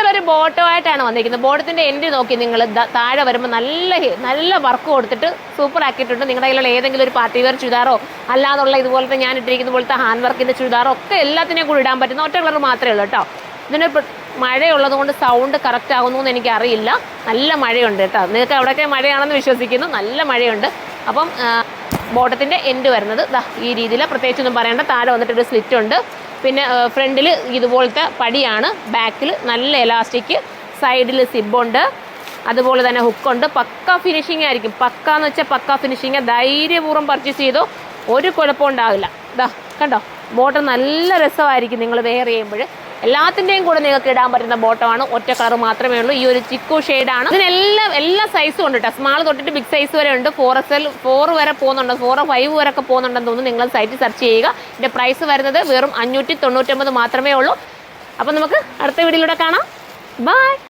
ഒരു ബോട്ടോ ആയിട്ടാണ് വന്നിരിക്കുന്നത്. ബോട്ടത്തിന്റെ എൻഡ് നോക്കി നിങ്ങൾ താഴെ വരുമ്പോൾ നല്ല വർക്ക് കൊടുത്തിട്ട് സൂപ്പർ ആക്കിയിട്ടുണ്ട്. നിങ്ങളുടെ കയ്യിലുള്ള ഏതെങ്കിലും ഒരു പാർട്ടി വെയർ ചുരിദാറോ അല്ലാതുള്ള ഇതുപോലത്തെ ഞാൻ ഇട്ടിരിക്കുന്ന പോലത്തെ ഹാൻഡ് വർക്കിന്റെ ചുരിദാറോ ഒക്കെ എല്ലാത്തിനെയും കൂടി ഇടാൻ പറ്റുന്ന ഒറ്റ കളർ മാത്രമേ ഉള്ളൂ കേട്ടോ. ഇതിന് മഴയുള്ളത് കൊണ്ട് സൗണ്ട് കറക്റ്റ് ആകുന്നു എന്ന് എനിക്കറിയില്ല. നല്ല മഴയുണ്ട് കേട്ടോ. നിങ്ങൾക്ക് അവിടെയൊക്കെ മഴയാണെന്ന് വിശ്വസിക്കുന്നു. നല്ല മഴയുണ്ട്. അപ്പം ബോട്ടത്തിന്റെ എൻഡ് വരുന്നത് ഈ രീതിയിൽ, പ്രത്യേകിച്ചൊന്നും പറയേണ്ട. താഴെ വന്നിട്ട് ഒരു സ്ലിറ്റ് ഉണ്ട്. പിന്നെ ഫ്രണ്ടിൽ ഇതുപോലത്തെ പടിയാണ്. ബാക്കിൽ നല്ല എലാസ്റ്റിക്, സൈഡിൽ സിബുണ്ട്, അതുപോലെ തന്നെ ഹുക്കുണ്ട്. പക്ക ഫിനിഷിംഗ് ആയിരിക്കും. പക്കാന്ന് വെച്ചാൽ പക്ക ഫിനിഷിങ്. ധൈര്യപൂർവ്വം പർച്ചേസ് ചെയ്തോ, ഒരു കുഴപ്പം ഉണ്ടാവില്ല. കണ്ടോ, ബോട്ടം നല്ല രസമായിരിക്കും നിങ്ങൾ വെയർ ചെയ്യുമ്പോൾ. എല്ലാത്തിൻ്റെയും കൂടെ നിങ്ങൾക്ക് ഇടാൻ പറ്റുന്ന ബോട്ടമാണ്. ഒറ്റ കളർ മാത്രമേ ഉള്ളൂ. ഈ ഒരു ചിക്കു ഷെയ്ഡാണ്. ഇതിനെല്ലാം എല്ലാ സൈസും ഉണ്ട് കേട്ടോ. സ്മാൾ തൊട്ടിട്ട് ബിഗ് സൈസ് വരെ ഉണ്ട്. 4XL 4 വരെ പോകുന്നുണ്ട്. 4 5 വരെ ഒക്കെ പോകുന്നുണ്ടെന്ന് തോന്നുന്നു. നിങ്ങൾ സൈറ്റിൽ സെർച്ച് ചെയ്യുക. ഇതിൻ്റെ പ്രൈസ് വരുന്നത് വെറും 599 മാത്രമേ ഉള്ളൂ. അപ്പം നമുക്ക് അടുത്ത വീഡിയോയിലൂടെ കാണാം. ബൈ.